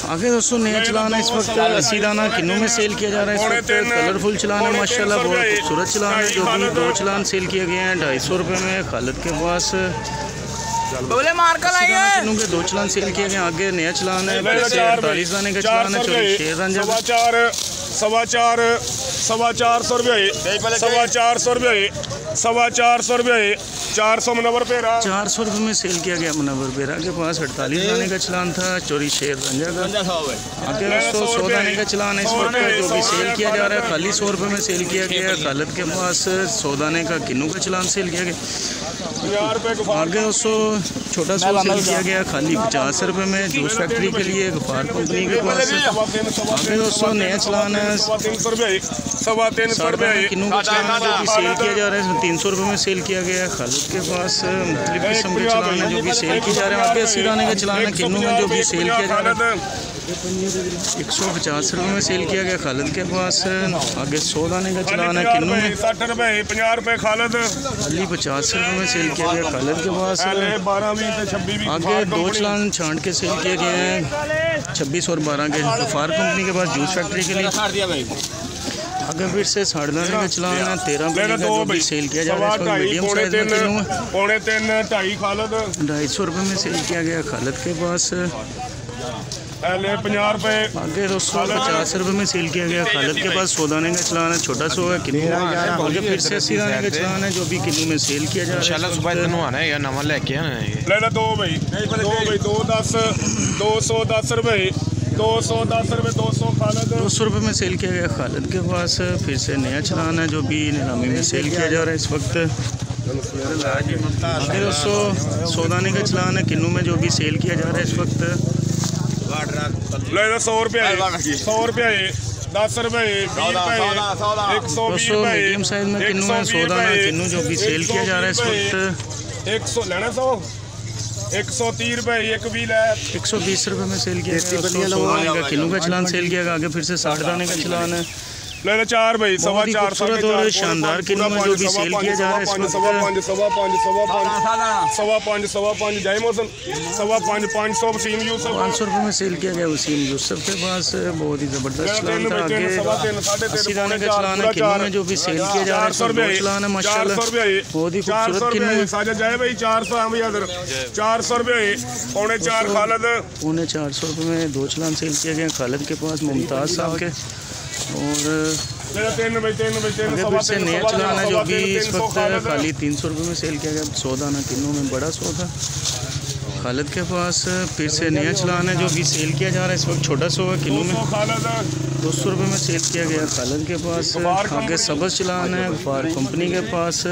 आगे दोस्तों नया चलान है इस वक्त 80 दाना किन्नू में सेल किया जा रहा है। इस वक्त कलरफुल चलान है माशाल्लाह, बहुत खूबसूरत चलान है जो कि 2 चलान सेल किए गए हैं 250 रुपये में। खालिद के पास किन्नू के 2 चलान सेल किए गए। आगे नया चलान है 48 दाने का चलान है। चोरी शेर रंजा 450 रुपये 450 रुपये 450 रुपये 400 मुनव्वर पेरा 400 रुपये में सेल किया गया। मुनव्वर पेरा के पास 48 दाने का चलान था। चोरी शेर रंजा का आगे दोस्तों 100 दाने का चलान है इस वक्त जो भी सेल किया जा रहा है। खाली 100 रुपये में सेल किया गया। खालिद के पास 100 दाने का किन्नू का चलान सेल किया गया। आगे दोस्तों छोटा सा सेल किया गया खाली 50 रुपये में जूस फैक्ट्री के लिए गफार कंपनी के पास। आगे दोस्तों नया चलान है 300 रुपये किन्नू का चलान जो भी सेल किया जा रहा है 300 रुपये में सेल किया गया है। खालिद के पास मुख्तलिफ किस्म के चलान है जो भी सेल किए जा रहे हैं। आगे 80 दाने का चलान है किन्नू में जो भी सेल किया जा रहा है 150 रुपये में सेल किया गया। खालिद के पास आगे 100 दाने का चलान है किन्नू में 60 रुपये 50 रुपये खालिद खाली 50 रुपये में सेल किया गया। खालिद के पास 12 26 आगे 2 चलान छांट के सेल किए गए हैं 26 और 12 के गफार कंपनी के पास जूस फैक्ट्री के लिए। आगे फिर से 60 दाने का चलान है 13 का जो भी सेल किया जा रहा है। मीडियम साइज में किन्नू है 2.5 खालिद 250 रुपये में सेल किया गया। खालिद के पास 50 रुपये आगे 250 रुपये में सेल किया गया। खालिद के पास 100 दाने का चलान है छोटा सा है किन्नू। आगे फिर से 80 दाने का चलान है जो भी किन्नू में सेल किया जा रहा है। ले लो 2 भाई 210 210 रुपये 210 रुपये 200 खालिद 200 रुपये में सेल किया गया। खालिद के पास फिर से नया चलान है जो भी नीलामी में सेल किया जा रहा है इस वक्त। आगे 100 दाने का चलान है किन्नू में जो भी सेल किया जा रहा है इस वक्त। ले लो 100 रुपये 10 रुपये 20 रुपये 120 मीडियम साइज में किन्नू है 100 दाना किन्नू जो भी सेल किया जा रहा है इस वक्त। 100 लेना 100 130 रुपये 120 रुपये में सेल किया गया। 100 दाने का किन्नू का चलान सेल किया गया। आगे फिर से 60 दाने का चलान है। ले लो 4 भाई 4.25 और शानदार किन्नू में जो भी सेल किया जा रहा है इसमें 5.5 जाए मौसम 500 वसीम यूसुफ 500 रुपये में सेल किया गया। वसीम यूसुफ के पास बहुत ही ज़बरदस्त चलान था। आगे 80 दाने का चलान है किन्नू में जो भी सेल किया जा रहा है चलान है माशाल्लाह बहुत ही खूबसूरत किन्नू जाए भाई 400 400 रुपये 4.5 खालिद 450 रुपये में 2 चलान सेल किए गए खालिद के पास मुमताज़ साहब के। और फिर से नया चलान है जो भी इस वक्त खाली 300 रुपये में सेल किया गया। 100 दाना किन्नू में बड़ा 100 था खालिद के पास। फिर से नया चलान है जो भी सेल किया जा रहा है इस वक्त छोटा 100 है किन्नू में 200 रुपये में सेल किया गया खालिद के पास। आगे सबज चलान है गफार कंपनी के पास।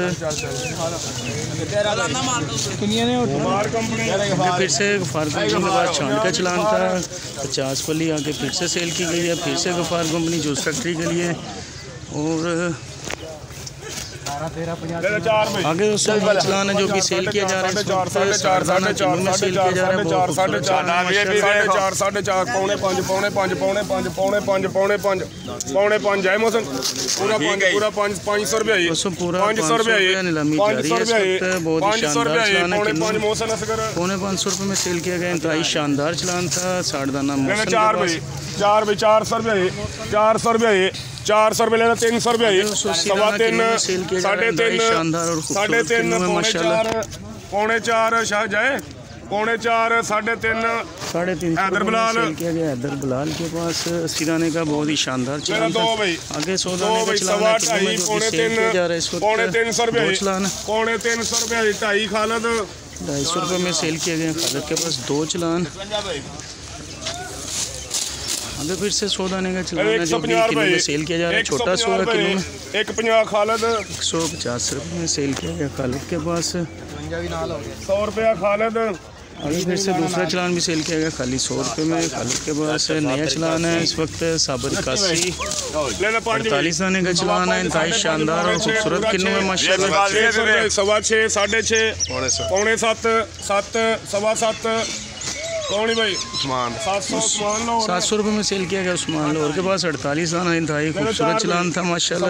फिर से गफार कंपनी के पास छांट का चलान था 50 पली। आगे फिर से सेल की गई है फिर से गफार कंपनी जूस फैक्ट्री के लिए। और आगे दोस्तों चलान है जो भी सेल किया जा रहा है 4 दाना किन्नू में सेल किया जा रहा है। 4 4.5 पौने 5 जाए मौसम पूरा 500 रुपये 500 रुपये नीलामी जारी है बहुत ही शानदार चलान है किन्नू मौसम पौने 500 रुपये में सेल किया गया। इंतहाई शानदार चलान था 60 दाना 4 भाई 400 रुपये 400 रुपये 400 रुपये लेना 300 रुपये 3.5 पौने 4 शाह जाए 4.5 3.5 हैदर बिलाल किया गया। हैदर बिलाल के पास 80 दाने का बहुत ही शानदार चलान था। आगे 100 दाने का चलान है पौने 300 रुपये 2.5 खालिद 250 रुपये में सेल किए गए। खालिद के पास 2 चलान। आगे फिर से 100 दाने का चलान है जो भी किन्नू में सेल किया जा रहा है छोटा 100 है किन्नू में 150 खालिद 150 रुपये में सेल किया गया खालिद के पास 100 रुपया खालिद। आगे फिर से दूसरा चलान भी सेल किया गया खाली 100 रुपये में। खालिद के पास नया चलान है इस वक्त साबर 81 48 दाने का चलान है। इंतहाई शानदार और खूबसूरत किन्नू में माशाल्लाह 6.5 6.5 पौने 7 7 कौन भाई 700 रुपये में सेल किया गया उस्मान लोर के पास 48 दाना। इंतहाई खूबसूरत चलान था माशाल्लाह।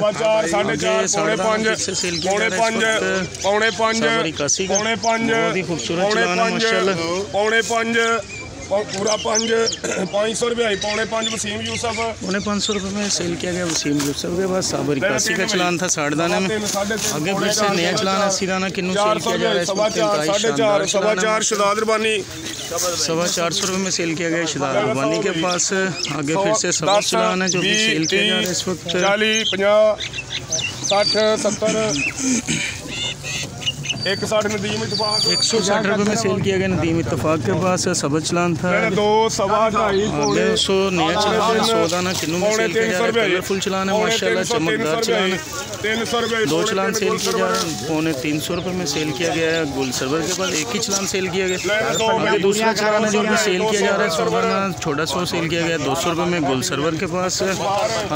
पौने 5 खूबसूरत चलान है माशाल्लाह। पौने 5 पूरा 500 रुपये, पौने 5 वसीम यूसुफ, पौने 500 रुपये में सेल किया गया वसीम यूसुफ के बाद। साबर 81 का चलान था 60 दाने में। आगे फिर से नया चलान 80 दाना किन्नू सेल किया जा रहा है। 4.5 शदाद रबानी, 450 रुपये में सेल किया गया शदाद रबानी के पास। आगे फिर से सबर चलान है जो भी सेल किया जा रहा है इस वक्त। 40 50 60 70 160 नदीम इत्तफाक, 160 रुपये में सेल किया गया नदीम इत्तफाक के पास। सबर चलान था 2 सवा 2.5 आगे 100 नया चलान है 100 दाना किन्नू में सेल किया जा रहा है। कलरफुल चलान है माशाल्लाह, चमकदार चलान है। 300 रुपये 2 चलान सेल किया जा रहा है। पौने 300 रुपये में सेल किया गया है गुल सरवर के पास। एक ही चलान सेल किया गया। आगे दूसरा चलान है जो भी सेल किया जा रहा है सरवरना छोटा 100 सेल किया गया 200 रुपये में गुल सरवर के पास।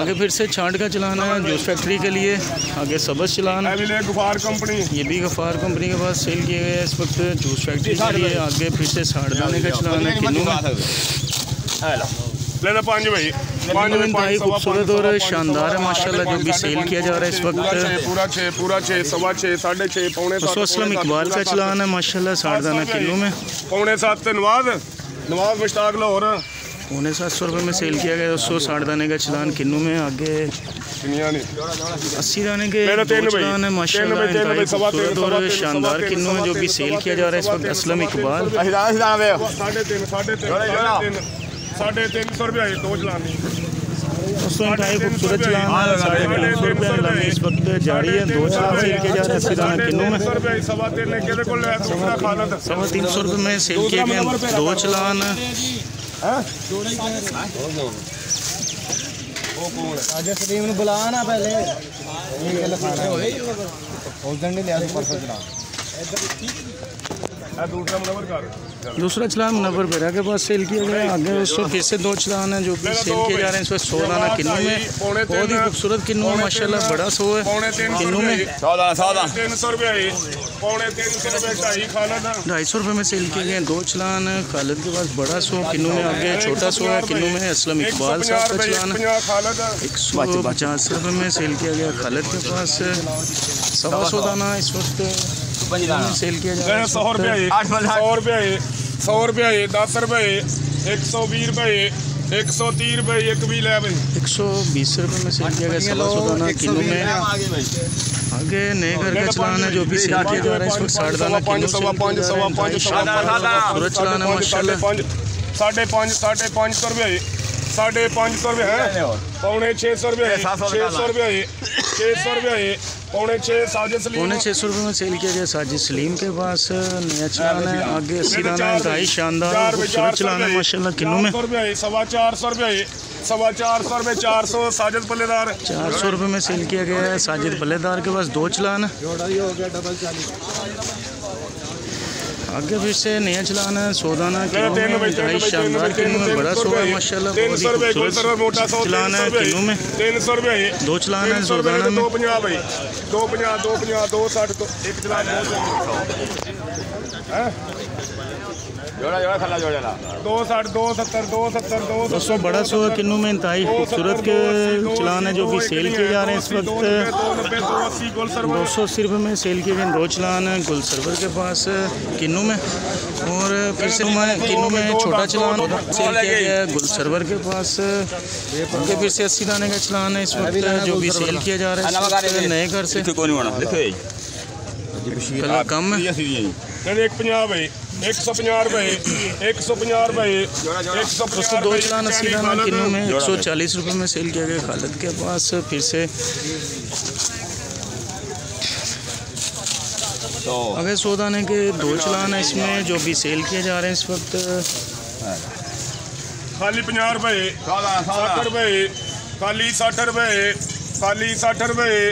आगे फिर से छांट का चलान है जूस फैक्ट्री के लिए। आगे सबस चलान गफार कंपनी, ये भी गफार कंपनी के पास सेल किया गया है इस वक्त जूस फैक्ट्री के लिए। आगे फिर से 60 दाने का चलान है किन्नू में। लेना 5 भाई, 5 इंतहाई खूबसूरत और शानदार है माशाल्लाह जो भी सेल किया जा रहा है इस वक्त। पूरा 6 सवा 6 6.5 पौने 7 असलम इकबाल का चलान है माशाल्लाह 60 दाना किलो में। पौने 7 नवाज मुश्ताक लाहौर, पौने 700 रुपये में सेल किया गया 260 दाने का चलान किन्नू में। आगे 80 दाने के 2 चलान है माशाल्लाह इंतहाई खूबसूरत और शानदार किन्नू में जो भी सेल किया जा रहा है इस वक्त। असलम इकबाल 350 रुपये 2 चलान दोस्तों इंतहाई खूबसूरत चलान है 350 रुपये इस वक्त जारी है। 2 चलान सेल किया जा रहा है 80 दाना किन्नू में। 350 रुपये में सेल किए गए 2 चलान। बुलाना पहले उस दिन नहीं लिया परसों चला। दूसरा चलान मुनव्वर बेरा के पास सेल किया गया। आगे उसको फिर से 2 चलान है जो भी सेल किए जा रहे हैं इस वक्त। 100 दाना किन्नू में, बहुत ही खूबसूरत किन्नू है माशाल्लाह, बड़ा 100 है किन्नू में। 300 रुपये पौने 300 रुपये 250 रुपये में सेल किए गए 2 चलान। खालिद के पास बड़ा 100 किन्नू में, आगे छोटा 100 है किन्नू में। असलम इकबाल साहब का चलान 150 रुपये में सेल किया गया खालिद के पास। 100 दाना इस वक्त सेल किया जा रहा है। 100 रुपये 100 रुपये 10 रुपये 120 रुपये 130 रुपये एक भी ले भाई 120 रुपये में सेल किया गया 100 दाना किन्नू में। आगे नए घर का चलान है जो भी सेल किया जा रहा है इस वक्त। 60 दाना किन्नू सूरज चलान है माशाल्लाह। 550 रुपये 550 रुपये है पौने 600 रुपये 600 रुपये 600 रुपये पौने 6 साजिद सलीम पौने 600 रुपये में सेल किया गया साजिद सलीम के पास। नया चलान है आगे 80 दाना इंतहाई शानदार खूबसूरत चलान है माशाल्लाह किन्नू में। 450 रुपये 450 रुपये 400 साजिद पल्लेदार 400 रुपये में सेल किया गया है साजिद पल्लेदार के पास 2 चलान। आगे फिर से नया चलान है 100 दाना किन्नू में, इंतहाई शानदार किन्नू में, बड़ा 100 है माशाल्लाह, बहुत ही खूबसूरत चलान है किन्नू में। 300 रुपये 2 चलान है 100 दाना में। 250 भाई 250 250 260 एक चलान 260 270 270 200 बड़ा 100 किन्नू में, इंतहाई खूबसूरत के चलान है जो भी सेल किए जा रहे हैं इस वक्त। 280 रुपये में सेल किए गए 2 चलान है गुल सरवर के पास किन्नू में। और फिर से किन्नू में छोटा चलान सेल किया गया है गुल सरवर के पास। उनके फिर से 80 दाने का चलान है इस वक्त जो भी सेल किया जा रहा है नए घर से। कलर कम है 150 भाई 150 रुपये 150 रुपये 2 चलान 80 दाना किन्नू में 140 रुपये में सेल किया गया खालिद के पास। फिर से अगर 100 दाने के 2 चलान है इसमें जो भी सेल किए जा रहे हैं इस वक्त। खाली 50 रुपये 60 रुपये खाली 60 रुपये खाली 60 रुपये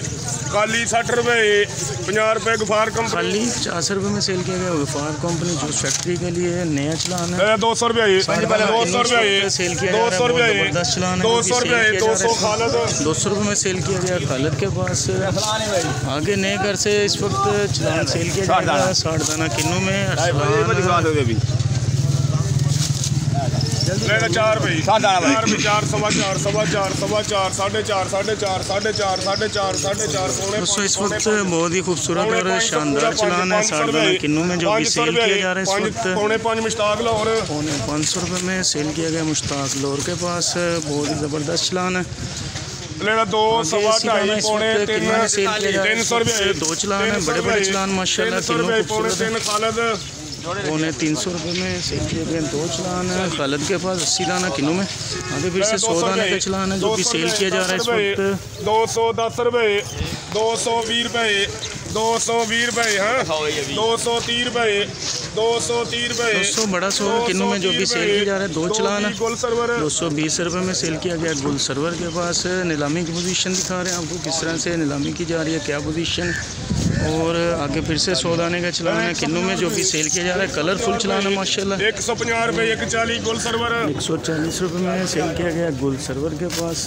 खाली 60 रुपये 50 रुपये गफार कंपनी खाली 50 रुपये में सेल किया गया गफार कंपनी जूस फैक्ट्री के लिए नया चलान है। 200 रुपये 200 रुपये सेल किया जा रहा है जबरदस्त चलान है 200 रुपये 200 खालिद 200 रुपये में सेल किया गया खालिद के पास। आगे नए घर से इस वक्त चलान सेल किया जा रहा है 60 दाना किन्नू में। लेना 4 भाई 4 सवा 4 सवा 4 सवा 4 4.5 4.5 4.5 4.5 4.5 दोस्तों इस वक्त बहुत ही खूबसूरत और शानदार चलान है साड़दाना किन्नू में जो भी सेल किया जा रहा है इस वक्त पौने 5 मुश्ताक लाहौर 500 रुपये में सेल किया गया मुश्ताक लाहौर के पास। बहुत ही ज़बरदस्त चलान है। लेना 2 सवा 2.5 पौने 300 रुपये 2 चलान है, बड़े बड़े चलान माशाल्लाह किन्नू खूबसूरत है। खालद पौने 300 रुपये में सेल किए गए 2 चलान है खालिद के पास। 80 दाना किन्नू में। आगे फिर से 100 दाने का चलान है जो भी सेल किया जा रहा है इस वक्त 210 रुपये 220 रुपये 220 रुपये हाँ 230 रुपये 230 रुपये 200 बड़ा 100 किन्नू में जो भी सेल किया जा रहा है 2 चलान है। 220 रुपये में सेल किया गया गुल सरवर के पास। नीलामी की पोजीशन दिखा रहे हैं आपको किस तरह से नीलामी की जा रही है, क्या पोजीशन। और आगे फिर से 100 दाने का चलान है किन्नू में जो भी सेल किया जा रहा है। कलरफुल चलान है माशाल्लाह। 150 रुपये 140 गुल सरवर 140 रुपये में सेल किया गया गुल सरवर के पास।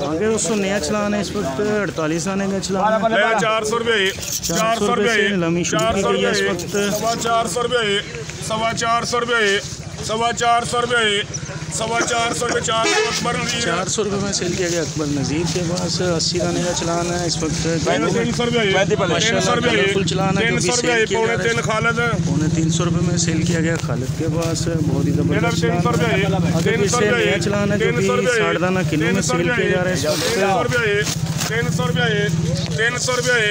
आगे दोस्तों नया चलान है इस वक्त 48 दाने का चलान है। 400 रुपये 400 रुपये से नीलामी शुरू की गई है इस वक्त। 400 रुपये 450 रुपये 450 रुपये 450 रुपये 400 रुपये में सेल किया गया अकबर नज़ीर के पास। 80 दाने का चलान है इस वक्त। 300 रुपये फुल चलान है जो भी सेल किया जा रहा है। खालद पौने 300 रुपये में सेल किया गया खालिद के पास। बहुत ही ज़बरदस्त चलान है। आगे फिर से नया चलान है जो भी साड़दाना किन्नू में सेल किया जा रहा है इस वक्त। 300 रुपये 300 रुपये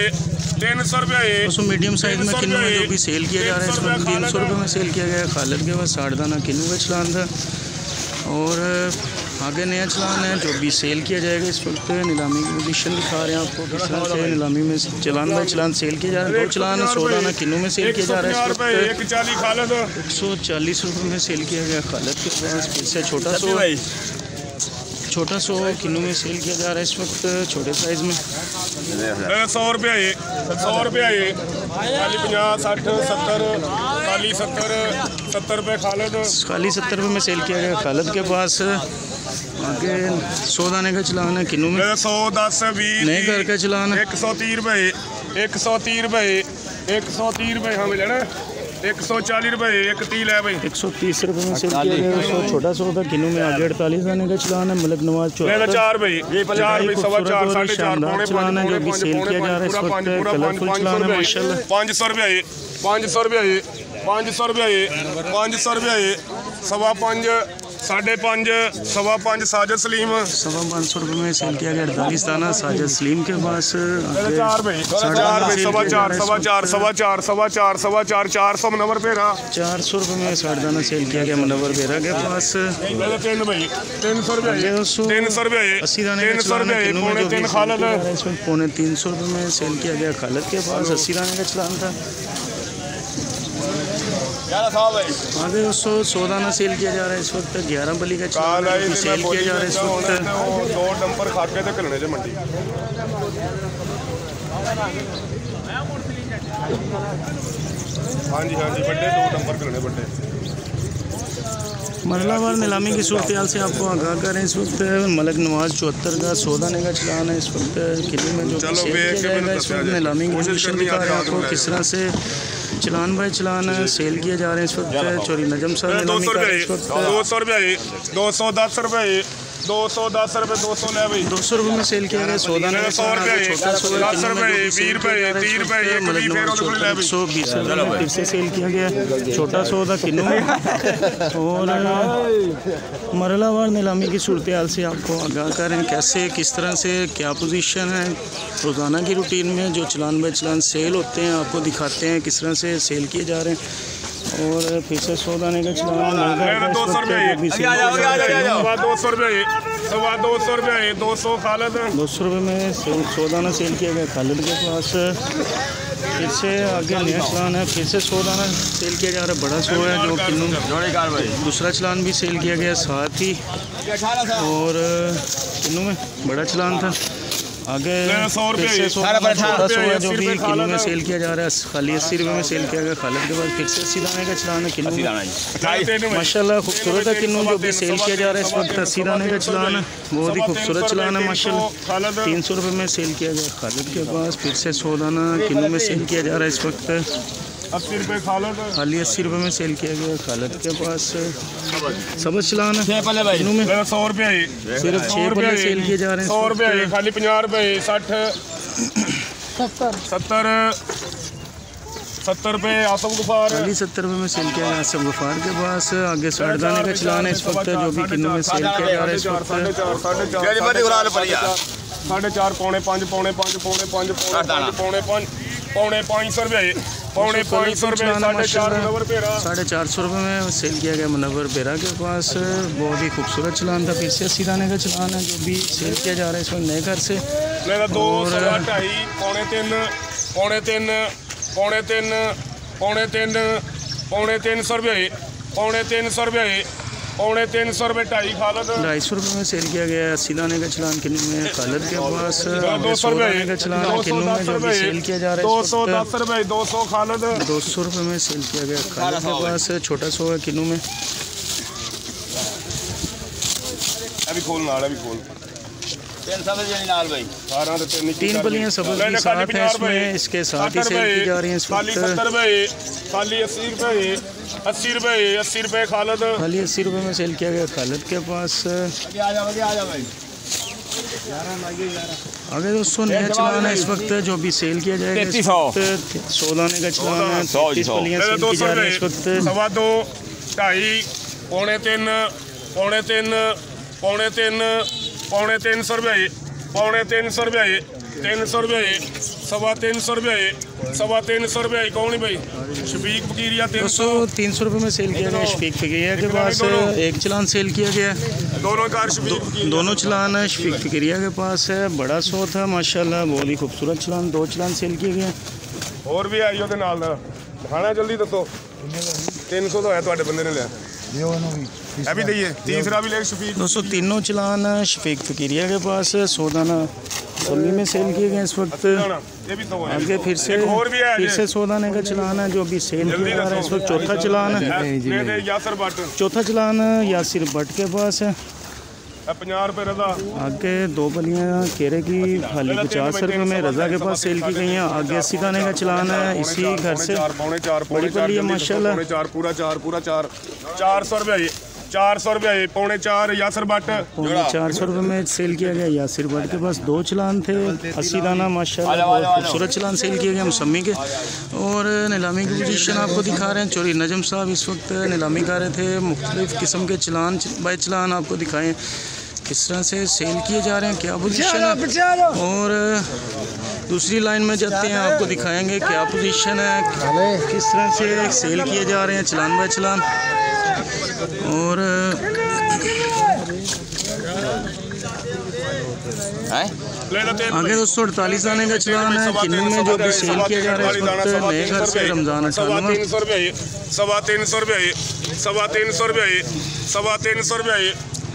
300 रुपये दोस्तों मीडियम साइज़ में किन्नू में जो भी सेल किया जा रहा है इस वक्त 300 रुपये में सेल किया गया खालिद के पास। साड़दाना किन्नू का चलान था। और आगे नया चलान है जो भी सेल किया जाएगा इस वक्त। नीलामी की पोजीशन दिखा रहे हैं आपको किस तरह से नीलामी में चलान बाय चलान सेल किया जा रहा है। 2 चलान 100 दाना किन्नू में सेल किया जा रहा है इस वक्त। 140 रुपये में सेल किया गया खालिद के पास। फिर से छोटा 100 किन्नू में सेल किया जा रहा है इस वक्त छोटे साइज़ में। 100 रुपये 100 रुपये खाली 50 60 70 खाली 70 रुपये खालिद खाली 70 रुपये में सेल किया गया खालिद के पास। आगे 100 दाने का चलान है किन्नू में। 110 20 नए घर का चलान है। 130 रुपये 130 रुपये 130 रुपये हाँ मिले ना 140 रुपये 130 है भाई 130 रुपये में सेल किया गया। छोटा 100 था किन्नू में। आगे 48 दाने का चलान है। मलिक नवाज 4 भाई 4 सवा 4 4.5 शानदार चलान है जो भी सेल किया जा रहा है इस वक्त। कलरफुल चलान है माशाल्लाह। 500 रुपये 500 रुपये 500 रुपये 500 रुपये सवा 5 5.5 सवा 5 साजिद सलीम 550 रुपये में सेल किया गया 48 दाना साजिद सलीम के पास। 4 भाई 4 सवा 4 सवा 4 सवा 4 सवा 4 सवा 4 400 मनवर पेरा 400 रुपये में साड़दाना सेल किया गया मनवर पेरा के पास। 3 भाई 300 रुपये 300 रुपये 80 दाने का चलान है किन्नू में जो भी खालिद है इसमें। पौने 300 रुपये में सेल किया गया खालिद के पास। 80 दाने का चलान था। आगे 100 दाना सेल किया जा रहा है इस वक्त। 11 बली का चलान सेल किया जा रहा है इस वक्त। 2 डंपर खाके ते कलने जे मंडी हाँ जी बड़े 2 डंपर कलने बड़े। मरलावार नीलामी की सूरत हाल से आपको आगाह करें इस वक्त। मलिक नवाज 74 का 100 दाने का चलान है इस वक्त किन्नू में जो सेल किया जाएगा इस वक्त। नीलामी की पोजीशन दिखा रहे हैं आपको किस तरह से चलान बाय चलान सेल किए जा रहे हैं इस वक्त। चोरी नजम साहब नीलामी का इस वक्त 200 रुपये 210 रुपये 210 रुपये 200 ले भाई 200 रुपये में सेल किया गया 100 दाने का 100 रुपये 10 रुपये 20 रुपये 30 रुपये 120 रुपये में फिर से सेल किया गया छोटा 100 था किन्नू में। और मरलावार नीलामी की सूरत हाल से आपको आगाह करें कैसे किस तरह से क्या पोजीशन है। रोज़ाना की रूटीन में जो चलान बाय चलान सेल होते हैं आपको दिखाते हैं किस तरह से सेल किए जा रहे हैं। और फिर से 100 दाने का चलान 200 रुपये 200 रुपये सवा 200 रुपये 200 खालिद 200 रुपये में 100 दाना सेल किया गया खालिद के पास। फिर से आगे नया चलान है। फिर से 100 दाना सेल किया जा रहा है। बड़ा 100 है जो किन्नू। दूसरा चलान भी सेल किया गया साथ ही। और किन्नू में बड़ा चलान था। आगे 100 रुपये छोटा 100 है जो भी किन्नू में सेल किया जा रहा है। खाली 80 रुपये में सेल किया गया खालिद के बाद। फिर से 80 दाने का चलान है किन्नू माशाल्लाह खूबसूरत है किन्नू जो भी सेल किया जा रहा है इस वक्त। 80 दाने का चलान है बहुत ही खूबसूरत चलान है माशाल्लाह। 300 रुपये में सेल किया गया खालिद के पास। फिर से 100 दाना किन्नू में सेल किया जा रहा है इस वक्त। 80 रुपये खालद, खाली 80 रुपये में सेल किया गया खालद के पास। सबज चलान है किन्नू में 100 रुपये, सिर्फ 6 पल्ले सेल किए जा रहे हैं। 100 रुपये खाली 50 रुपये, 60 70 रुपये आसम गुफार, खाली 70 रुपये में सेल किया गया आसम गुफार के पास। आगे साड़दाने का चलान है इस वक्त जो भी किन्नू में सेल किया जा रहा है इस वक्त। 4.5 पौने 5 पौने 5 पौने 5 पौने 5 पौने 500 रुपये, पौने 500 रुपये, 450 रुपये में सेल किया गया मुनव्वर बेरा के पास। बहुत ही खूबसूरत चलान था। फिर से 80 दाने का चलान है जो भी सेल किया जा रहा है इसमें नए घर से। 2 2.5 पौने 3 पौने 3 पौने 3 पौने 3 पौने 300 रुपये, पौने 300 रुपये, पौने 300 रुपये 2.5 खालद, 250 रुपये में सेल किया गया 80 दाने का चलान किन्नू में खालद के पास। 200 रुपये का चलान है किन्नू में जो भी सेल किया जा रहा है 210 रुपये, 200 खालद, 200 रुपये में सेल किया गया खालद के पास। छोटा सो है किन्नू में। अभी खोल नाल, अभी खोल 3 पलियाँ सबज के साथ हैं इसमें, इसके साथ ही सेल की जा रही हैं इस वक्त। खाली 70 रुपये, खाली 80 रुपये, 80 रुपये, 80 रुपये खालद, खाली 80 रुपये में सेल किया गया खालद के पास। आगे दोस्तों नया चलान है इस वक्त जो भी सेल किया जाएगा 100 दाने का चलान है। 33 पलियाँ सेल की जा रही हैं इस वक्त। 2.25 2.5 पौने 3 पौने 3 पौने 3 पौने 300 रुपये, पौने 300 रुपये, 300 रुपये, 325 रुपये, 325 रुपये। कौन भाई शफीक फकीरिया 300 रुपये में सेल किया गया शफीक फकीरिया के पास। एक चलान सेल किया गया, दोनों चलान शफीक फकीरिया के पास है। बड़ा सो था माशाल्लाह, बहुत ही खूबसूरत चलान। 2 चलान सेल किए गए। और भी आई ਉਹਦੇ ਨਾਲ ਦਾ ਦਿਖਾਣਾ ਜਲਦੀ ਦੱਸੋ। 300 तो है ਤੁਹਾਡੇ ਬੰਦੇ ਨੇ ਲਿਆ, अभी दीजिए। तीसरा भी ले शफीक। दोस्तों तीनों चलान शफीक फकीरिया के पास 100 दाना पल्ली में सेल किए गए इस वक्त। आगे फिर से 100 दाने का चलान है जो भी सेल किया जा रहा है इस वक्त। चौथा चलान चौथा चलान यासिर भट्ट के पास है 50 रुपये रजा। आगे 2 पलियाँ केरे की खाली 50 रुपये में रजा के पास सेल की गई हैं। आगे 80 दाने का चलान है इसी घर से। बड़ी पली है माशाल्लाह। 400 रुपये, 400 रुपये, पौने 4 यासिर भट्ट, 400 रुपये में सेल किया गया यासिर भट्ट के पास। 2 चलान थे 80 दाना माशाल्लाह, बहुत खूबसूरत चलान सेल किए गए मौसमी के। और नीलामी की पोजीशन आपको दिखा रहे हैं। चोरी नजम साहब इस वक्त नीलामी कर रहे थे। मुख्तलिफ किस्म के चलान बाय चलान आपको दिखाएँ किस तरह से सेल किए जा रहे हैं, क्या पोजीशन है। और दूसरी लाइन में जाते हैं, आपको दिखाएंगे क्या पोजीशन है, किस तरह से सेल किए जा रहे हैं चलान बाय चलान। और आगे दोस्तों 48 दाने का चलान है किन्नू में जो भी सेल किया जा रहा है इस वक्त। नए घर से रमजान 98 300 रुपये, 325 रुपये, 325 रुपये, 325 रुपये,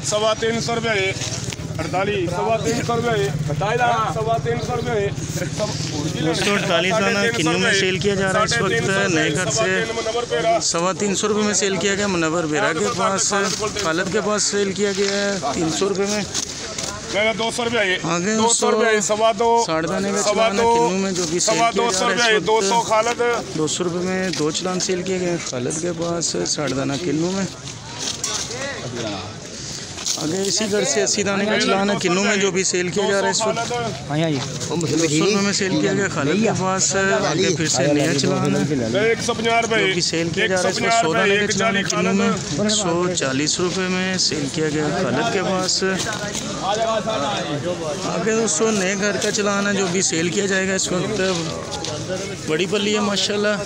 325 रुपये, 48 325 रुपये, 325 रुपये। दोस्तों 48 दाना किन्नू में सेल किया जा रहा है इस वक्त। नए घर से 325 रुपये में सेल किया गया मुनव्वर बेरा के पास। खालद के पास सेल किया गया है 300 रुपये में। 200 रुपये, आगे 200 रुपये, 2.25 साड़दाने का चलान है किन्नू में जो भी सेल किया जा रहा है इस वक्त। 200 खालद, 200 रुपये में 2 चलान सेल किए गए खालद के पास साड़दाना किन्नू में। आगे इसी घर से 80 दाने का चलान है किन्नू में जो भी सेल किया जा रहा है इस वक्त। 200 रुपये में सेल किया गया खालिद के पास। आगे फिर से नया चलान है 150 रुपये जो भी सेल किया जा रहा है इसमें 100 दाने का चलान है किन्नू में। 140 रुपये में सेल किया गया खालिद के पास। आगे दोस्तों नए घर का चलान है जो भी सेल किया जाएगा इस वक्त। बड़ी पल्ली है माशाल्लाह।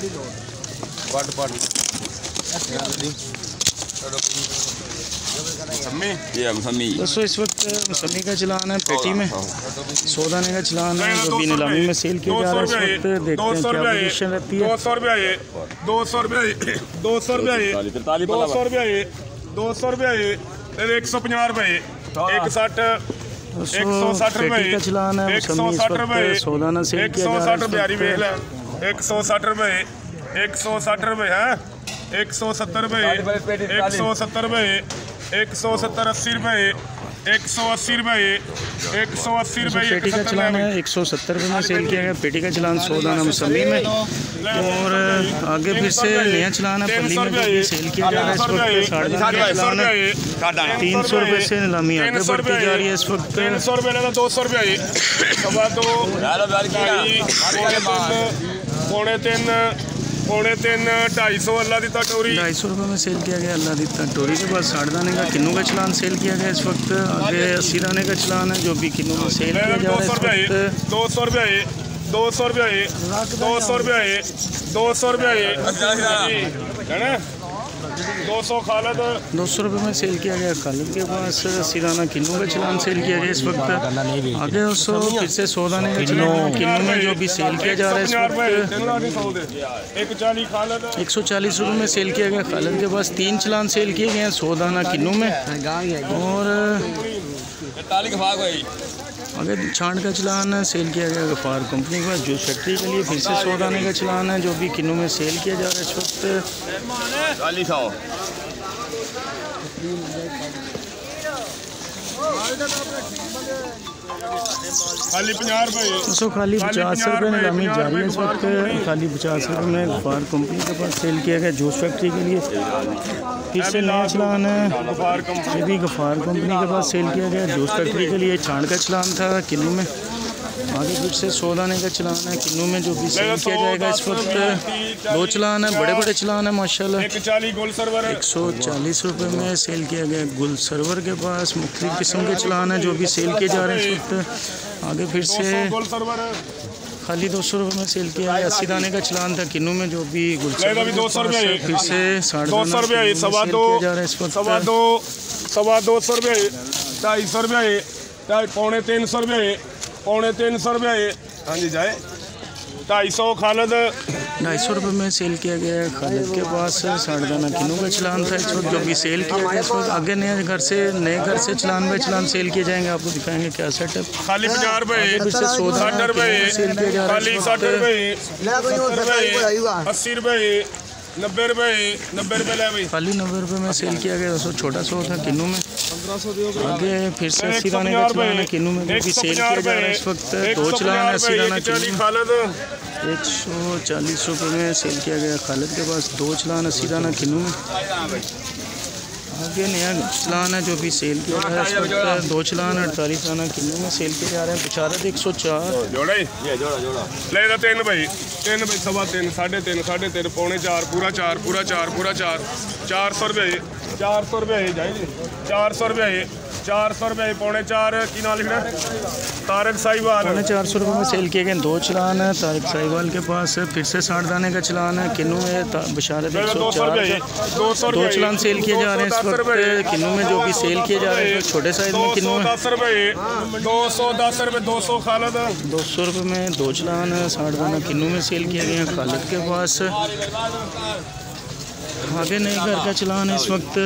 दोस्तों इस वक्त मौसमी का चलान है पेटी में 100 दाने का चलान है जो भी नीलामी में सेल किया जा रहा है इस वक्त। देखते हैं क्या पोजीशन रहती है। 200 रुपये 200 रुपये 200 रुपये 200 रुपये 200 रुपये 150 रुपये 160 160 रुपये का चलान है 160 रुपये 100 दाना सेल किया जा रहा है 160 रुपये 160 रुपये है 170 रुपये 170 रुपये 170 80 रुपये 180 रुपये 180 रुपये। पेटी का चलान है 170 रुपये में सेल किया गया। पेटी का चलान 100 दाना मौसमी में। और आगे फिर से नया चलान है पल्ली में जो भी सेल किया जा रहा है इस वक्त। साढ़े चलान है 300 रुपये से नीलामी आगे बढ़ती जा रही है इस वक्त। 300 रुपये लेना 200 रुपये 2.5 2.5 अल्लाह दी टोरी 250 रुपये में सेल किया गया अल्लाह दी टोरी के बाद 60 दाने का किन्नू का चलान सेल किया गया इस वक्त। आगे 80 दाने का चलान है जो भी किन्नू में सेल किया जा रहा है इस वक्त। 200 रुपये 200 रुपये 200 रुपये 200 रुपये है ना 200 खालद 200 रुपये में सेल किया गया खालिद के पास। 80 दाना किन्नू का चलान सेल किया गया इस वक्त। आगे 200 फिर से 100 दाने का चलान किन्नू में जो भी सेल किया जा रहा है इस वक्त। 140 रुपये में सेल किया गया खालिद के पास। 3 चलान सेल किए गए हैं 100 दाना किन्नू में। और आगे छांड का चलान सेल किया गया गफ़ार कंपनी के पास जूस फैक्ट्री के लिए। फिर से 100 दाने का चलान है जो भी किन्नू में सेल किया जा रहा है इस वक्त। खाली 50 रुपये तो खाली 50 रुपये नीलामी जारी है इस वक्त। खाली 50 रुपये में गफ़ार कंपनी के पास सेल किया गया जूस फैक्ट्री के लिए। फिर से नया चलान है ये भी गफ़ार कंपनी के पास सेल किया गया जूस फैक्ट्री के लिए। छांड का चलान था किन्नू में। आगे फिर से 100 दाने का चलान है किन्नू में जो भी सेल किया जाएगा इस वक्त। 2 चलान है बड़े बड़े चलान है माशाल्लाह। 140 रुपये में सेल किया गया गुल सरवर के पास। मुख्तलिफ किस्म के चलान है जो भी सेल किए जा रहे हैं इस वक्त। आगे फिर से खाली 200 रुपये में सेल किया गया। 80 दाने का चलान था किन्नू में जो भी गुल सरवर 200 रुपये फिर से 200 रुपये 2.25 जा रहा है इस वक्त। 2.25 रुपये 250 रुपये 3.5 रुपये 3.5 रुपये। हाँ जी जाए 250 खालद 250 रुपये में सेल किया गया है खालिद के पास। 60 दाना किन्नू का चलान था इस वक्त जो भी सेल किया गया इस वक्त। आगे नए घर से चलान बाई चलान सेल किए जाएंगे आपको दिखाएंगे क्या सेटअप। खाली 50 रुपये फिर से 60 रुपये सेल किया जा रहा खाली 60 रुपये 80 रुपये 90 रुपये 90 रुपये ले भाई। खाली 90 रुपये में सेल किया गया। दोस्तों छोटा सा था किन्नू में। आगे फिर से 80 दाने का चलान है किन्नू में जो भी सेल किया जा रहा है इस वक्त। 2 चलान है 80 दाना किन्नू में। 140 रुपये में सेल किया गया खालिद के पास। 2 चलान 80 दाना किन्नू में। आगे नया चलान है जो भी सेल किया जा रहा है इस वक्त। 2 चलान 48 दाना किन्नू में सेल किए जा रहे हैं। बिचारत 104 जोड़ा ले 3 भाई 3 भाई 3.5 3.5 3.5 4 पूरा 4 400 रुपये 400 रुपये जाए 400 रुपये 400 रुपये 4.5 की ना लिखना तारक साहिवाल 450 रुपये में सेल किए गए। 2 चलान है तारक साहिवाल के पास। फिर से 60 दाने का चलान है किन्नू में। बशारत 104 2 चलान सेल किए जा रहे हैं इस वक्त किन्नू में जो भी सेल किए जा रहे हैं छोटे साइज में किन्नू में। 210 रुपये 210 रुपये 200 खालद 200 रुपये में 2 चलान 60 दाना किन्नू में सेल किए गए हैं खालिद के पास। आगे नए घर का चलान है इस वक्त।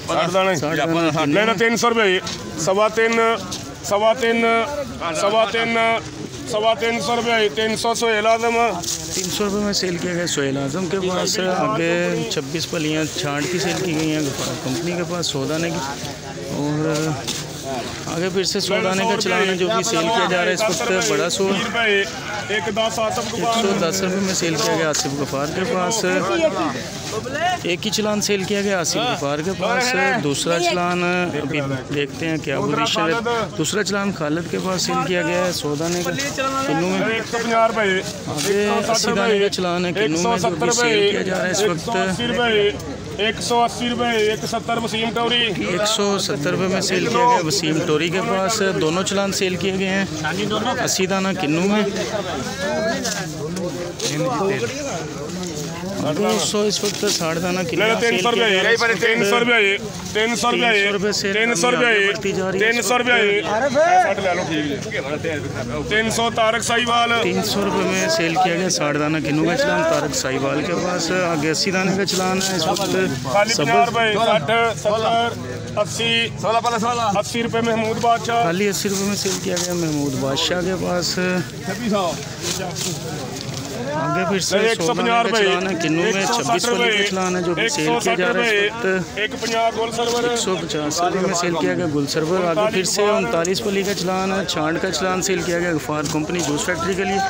300 रुपये 350 रुपये 300 सोहेल आजम 300 रुपये में सेल किया गया सोहेल आजम के पास। आगे 26 पलियाँ छांट की सेल की गई हैं गफ़ार कंपनी के पास 100 दाने की। और आगे फिर से 100 दाने का चलान है जो भी सेल किया जा रहा है इस वक्त। बड़ा 110 रुपये में सेल किया गया आसिफ गफ़ार के पास। एक ही चलान सेल किया गया आसिफ गफ़ार के पास। दूसरा चलान अभी देखते हैं क्या पोजीशन है। दूसरा चलान खालिद के पास सेल किया गया है 100 दाने का किन्नू में। आगे 80 दाने का चलान है किन्नू में जो भी सेल किया जा रहा है इस वक्त। 180 रुपये 170 वसीम टोरी 170 रुपये में सेल किया गया वसीम टोरी के पास। दोनों चलान सेल किए गए हैं 80 दाना किन्नू में। इस वक्त 60 दाना किन्नू में सेल किया जा रहा है। 300 रुपये 300 तारक साहिवाल 300 रुपये में सेल किया गया 60 दाना किन्नू का चलान तारक साहिवाल के पास। आगे 80 दाने का चलान है इस वक्त। 50 रुपये 60 70 80 रुपये महमूद बादशाह खाली 80 रुपये में सेल किया गया महमूद बादशाह के पास। आगे फिर से 150 रुपये चलान है किन्नू में 26 वाली का चलान है जो कि सेल किया जा रहा है इस वक्त 150 रुपये में सेल किया गया गुल सर्वर। आगे फिर से 39 वाली का चलान है, छांड का चलान सेल किया गया गफार कंपनी जूस फैक्ट्री के लिए।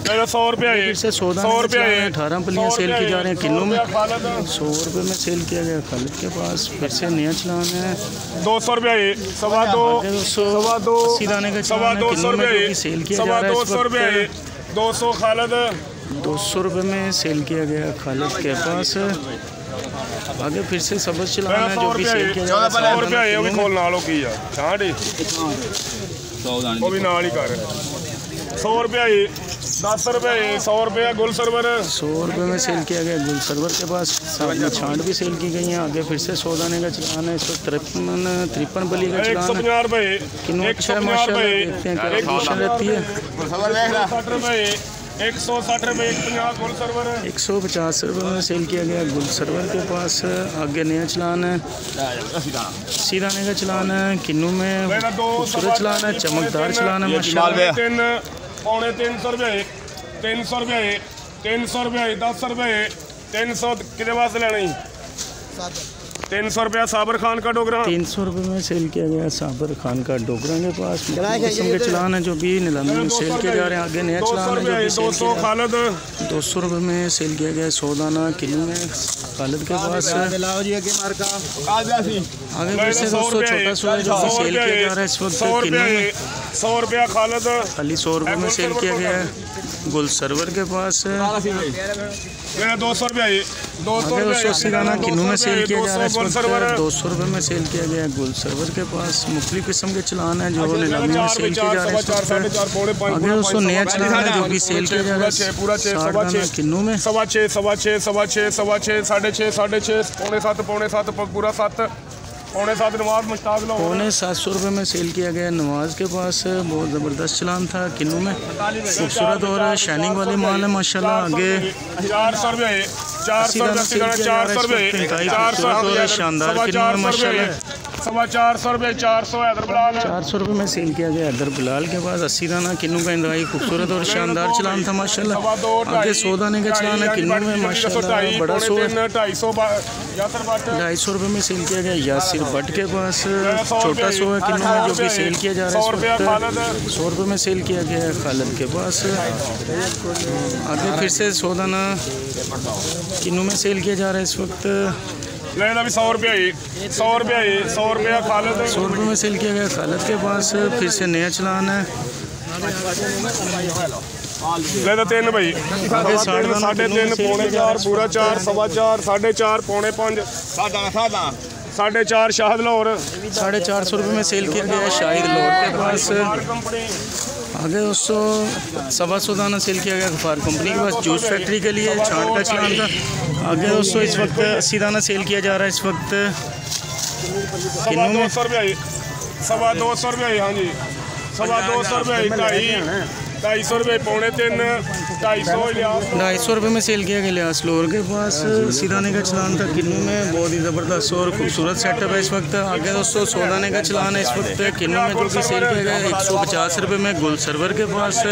और 100 रुपये फिर से 100 रुपये 18 पलियाँ सेल की जा रहे हैं किन्नू में। 100 रुपये में सेल किया गया खालिद के पास। फिर से नया चलान है 200 रुपये 80 दाने का चलान है किन्नू में जो कि सेल किया जा रहा है इस वक्त 200 खालिद 200 रुपये में सेल किया गया खालिद के पास। आगे फिर से सबज चलान है जो भी सेल किया जा रहा है 100 रुपये वो भी खोल नाल की है छांड वो भी नाल ही कर 100 रुपये 10 रुपये 100 रुपये गुल सर्वर 100 रुपये में सेल किया गया गुल सर्वर के पास। साथ में छांड भी सेल की गई है। आगे फिर से 100 दाने का चलान है, 53 बली का चलान है 150 रुपये किन्नू अच्छा है माशाल्लाह। देखते हैं क्या कंडीशन रहती है। 160 रुपये 150 गुल सर्वर 150 रुपये में सेल किया गया गुल सर्वर के पास। आगे नया चलान है 80 दाने का चलान है किन्नू में, खूबसूरत चलान है, चमकदार चलान है माशाल्लाह। 300 रुपये 300 रुपये 300 रुपये 10 रुपये 300 कितने वास्ते लेना 300 रुपया साबर खान का डोगरा 300 रुपये में सेल किया गया साबर खान का डोगरा के पास। किस्म के चलान है जो भी नीलामी में सेल किए जा रहे हैं। आगे नया चलान है जो भी सेल किया 200 रुपये में सेल किया गया 100 दाना किन्नू में खालिद के पास। आगे फिर से 200 छोटा सो है जो भी सेल किया जा रहा है इस वक्त किन्नू में 100 रुपया खालिद खाली 100 रुपये में सेल किया गया है गुल सर्वर के पास। 200 रुपये 280 दाना किन्नू में सेल किया जा रहा है इस वक्त 200 रुपये में सेल किया गया गुल सर्वर के पास। मुख्तलिफ किस्म के चलान हैं जो नीलामी में सेल किए जा रहे हैं। आगे 200 नया चलान है जो भी सेल किया जा रहा है 60 दाना किन्नू में 6.5 6.5 पौने 7 पूरा 7 पौने 7 नवाज मुश्ताक लो 750 रुपये में सेल किया गया नवाज के पास। बहुत ज़बरदस्त चलान था किन्नू में, खूबसूरत और शाइनिंग वाले माल है माशाल्लाह। आगे 400 रुपये 400 रुपये शानदार किन्नू में माशाल्लाह। 400 रुपये 400 रुपये में सेल किया गया हैदर बिलाल के पास। 80 दाना किन्नू का इंतहाई खूबसूरत और शानदार चलान था माशाल्लाह। आगे 100 दाने का चलान है किन्नू में माशाल्लाह, बड़ा 100 है। 250 रुपये में सेल किया गया यासिर भट्ट के पास। छोटा 100 है किन्नू में जो भी सेल किया जा रहा है इस वक्त 100 रुपये में सेल किया गया है खालिद के पास। आगे फिर से 100 दाना किन्नू में सेल किया जा रहा है इस वक्त लेना भी 100 रुपये 100 रुपया खालिद 100 रुपये में सेल किया गया खालिद के पास। फिर से नया चलान है लेना 3 भाई आगे 3.5 पौने 4 पूरा 4 4.25 4.5 पौने 5 4.5 शाहिद लाहौर 450 रुपये में सेल किया गया है शाहिद लाहौर के पास। आगे 100 दाना सेल किया गया गफार कंपनी के पास जूस फैक्ट्री के लिए, छांट का चलान था। आगे 200 इस वक्त 80 दाना सेल किया जा रहा है इस वक्त किन्नू में 200 रुपये 250 रुपये हाँ जी 250 रुपये 250 रुपये पौने 3 250 रुपये में सेल किया गया लिहाज लोअर के पास। सीधाने का चलान था किन्नू में, बहुत ही ज़बरदस्त और खूबसूरत सेटअप है इस वक्त। आगे 200 दाने का चलान है इस वक्त किन्नू में जो भी सेल किया गया 150 रुपये में गुल सर्वर के पास।